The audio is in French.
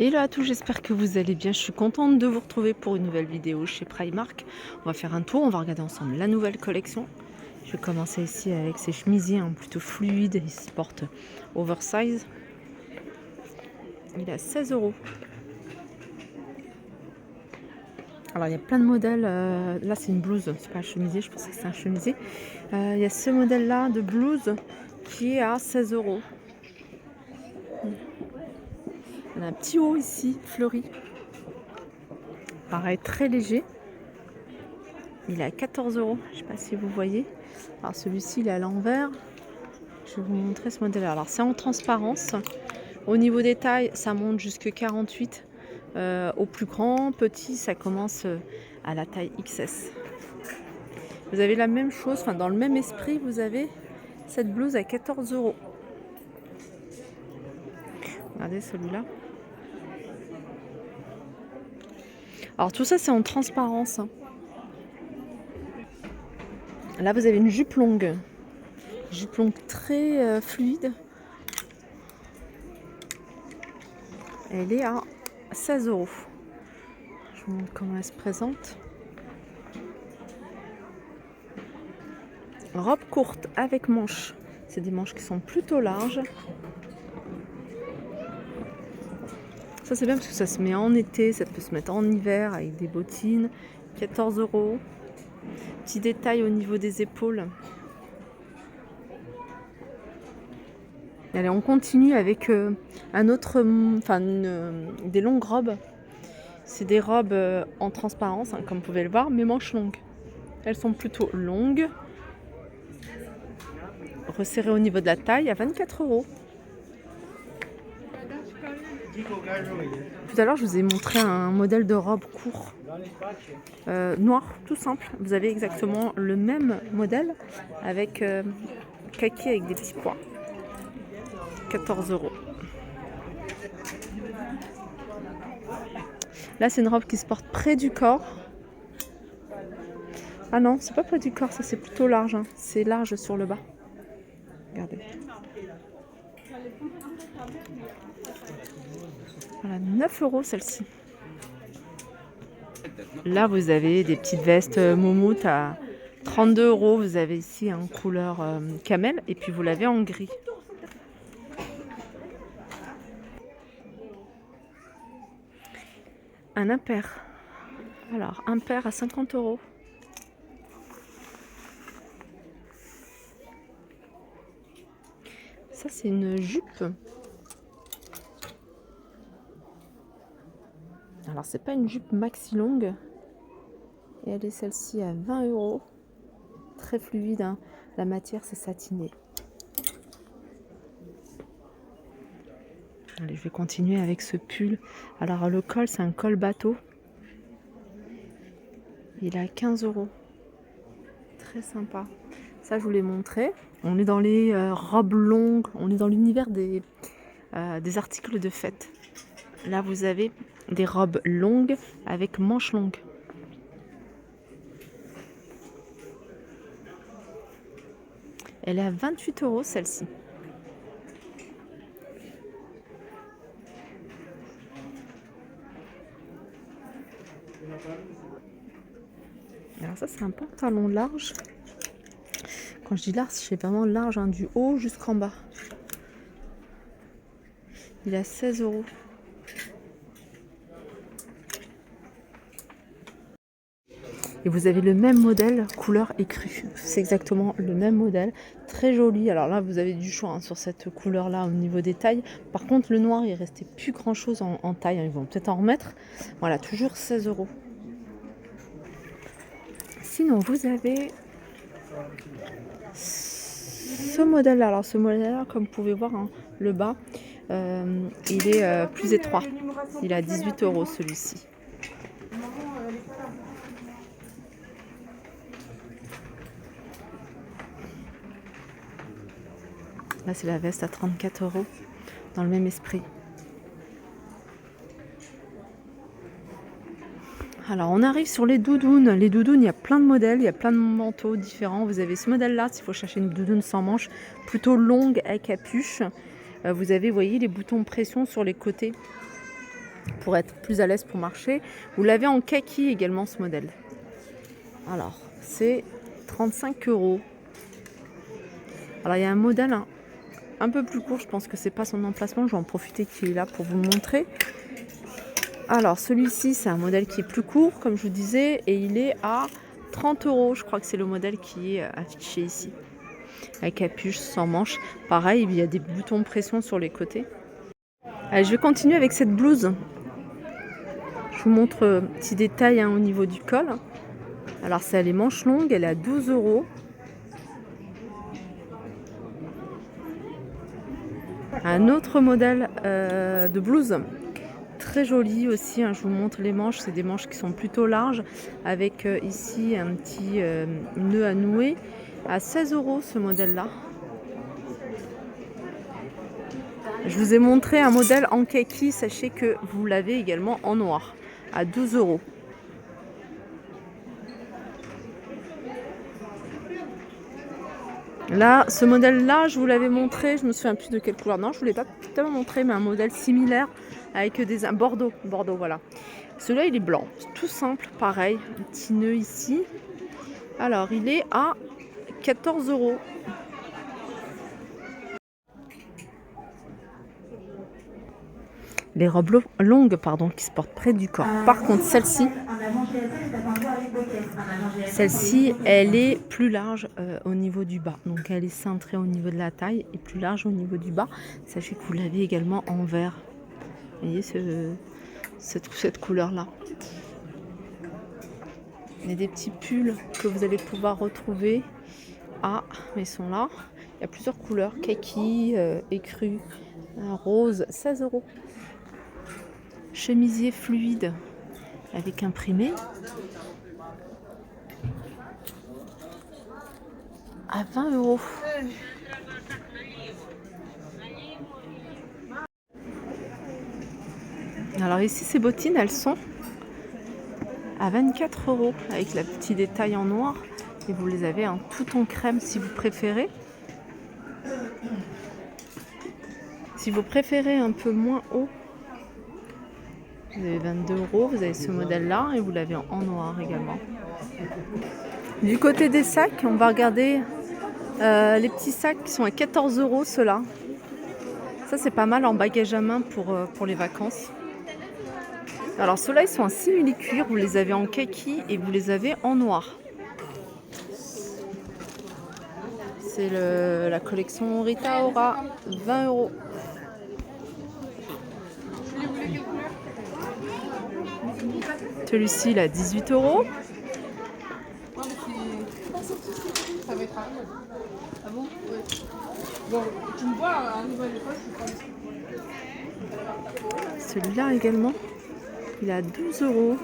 Hello à tous, j'espère que vous allez bien. Je suis contente de vous retrouver pour une nouvelle vidéo chez Primark. On va faire un tour, on va regarder ensemble la nouvelle collection. Je vais commencer ici avec ces chemisiers plutôt fluides. Ils se portent oversize. Il est à 16 €. Alors il y a plein de modèles. Là c'est une blouse, c'est pas un chemisier, je pensais que c'est un chemisier. Il y a ce modèle là de blouse qui est à 16 €. On a un petit haut ici, fleuri. Pareil, très léger. Il est à 14 €. Je ne sais pas si vous voyez. Alors celui-ci, il est à l'envers. Je vais vous montrer ce modèle. Alors c'est en transparence. Au niveau des tailles, ça monte jusqu'à 48. Au plus grand, petit, ça commence à la taille XS. Vous avez la même chose, enfin dans le même esprit, vous avez cette blouse à 14 €. Regardez celui-là. Alors tout ça, c'est en transparence. Là, vous avez une jupe longue. Jupe longue très fluide. Elle est à 16 €. Je vous montre comment elle se présente. Robe courte avec manches. C'est des manches qui sont plutôt larges. Ça c'est bien parce que ça se met en été, ça peut se mettre en hiver avec des bottines. 14 €. Petit détail au niveau des épaules. Allez, on continue avec un autre, des longues robes. C'est des robes en transparence, comme vous pouvez le voir, mais manches longues. Elles sont plutôt longues, resserrées au niveau de la taille, à 24 €. Tout à l'heure, je vous ai montré un modèle de robe court, noir, tout simple. Vous avez exactement le même modèle avec kaki avec des petits pois. 14 €. Là, c'est une robe qui se porte près du corps. Ah non, c'est pas près du corps, ça c'est plutôt large. C'est large sur le bas. Regardez. Voilà, 9 € celle-ci. Là, vous avez des petites vestes moumoute à 32 €. Vous avez ici en couleur camel et puis vous l'avez en gris. Un impair. Alors, impair à 50 €. Ça, c'est une jupe. Alors, c'est pas une jupe maxi longue. Et elle est celle-ci à 20 €. Très fluide, hein. La matière, c'est satiné. Allez, je vais continuer avec ce pull. Alors, le col, c'est un col bateau. Il est à 15 €. Très sympa. Ça, je vous l'ai montré. On est dans les robes longues. On est dans l'univers des articles de fête. Là, vous avez des robes longues avec manches longues. Elle est à 28 € celle-ci. Alors ça, c'est un pantalon large. Quand je dis large, c'est vraiment large, du haut jusqu'en bas. Il est à 16 €. Et vous avez le même modèle, couleur écrue. C'est exactement le même modèle. Très joli. Alors là, vous avez du choix sur cette couleur-là au niveau des tailles. Par contre, le noir, il restait plus grand-chose en taille. Ils vont peut-être en remettre. Voilà, toujours 16 €. Sinon, vous avez ce modèle-là. Alors ce modèle-là, comme vous pouvez voir, le bas, il est plus étroit. Il est à 18 € celui-ci. Là, c'est la veste à 34 € dans le même esprit. Alors, on arrive sur les doudounes. Les doudounes, il y a plein de modèles, il y a plein de manteaux différents. Vous avez ce modèle-là, s'il faut chercher une doudoune sans manches, plutôt longue à capuche. Vous avez, vous voyez, les boutons de pression sur les côtés. pour être plus à l'aise pour marcher. Vous l'avez en kaki également ce modèle. Alors, c'est 35 €. Alors, il y a un modèle un peu plus court, je pense que c'est pas son emplacement. Je vais en profiter qu'il est là pour vous le montrer. Alors, celui-ci, c'est un modèle qui est plus court, comme je vous disais, et il est à 30 €. Je crois que c'est le modèle qui est affiché ici. Avec capuche, sans manche. Pareil, il y a des boutons de pression sur les côtés. Allez, je vais continuer avec cette blouse. Je vous montre un petit détail au niveau du col. Alors, c'est les manches longues, elle est à 12 €. Un autre modèle de blouse, très joli aussi. Je vous montre les manches, c'est des manches qui sont plutôt larges, avec ici un petit nœud à nouer. À 16 € ce modèle-là. Je vous ai montré un modèle en kaki, sachez que vous l'avez également en noir, à 12 €. Là, ce modèle-là, je vous l'avais montré, je me souviens plus de quelle couleur. Non, je ne vous l'ai pas tellement montré, mais un modèle similaire avec des Bordeaux, voilà. Celui-là, il est blanc, tout simple, pareil, un petit nœud ici. Alors, il est à 14 €. Les robes longues, qui se portent près du corps. Par contre, celle-ci, elle est plus large au niveau du bas. Donc, elle est cintrée au niveau de la taille et plus large au niveau du bas. Sachez que vous l'avez également en vert. Vous voyez cette couleur-là. Il y a des petits pulls que vous allez pouvoir retrouver. Ah, ils sont là. Il y a plusieurs couleurs. Kaki, écru, rose, 16 €. Chemisier fluide avec imprimé à 20 €. Alors ici, ces bottines, elles sont à 24 € avec la petite détail en noir. Et vous les avez tout en crème si vous préférez. Si vous préférez un peu moins haut, vous avez 22 €. Vous avez ce modèle-là et vous l'avez en noir également. Du côté des sacs, on va regarder les petits sacs qui sont à 14 € ceux-là. Ça, c'est pas mal en bagage à main pour les vacances. Alors ceux-là, ils sont en simili-cuir. Vous les avez en kaki et vous les avez en noir. C'est la collection Rita Ora, 20 €. Celui-ci, il a 18 €. Celui-là également, il a 12 €.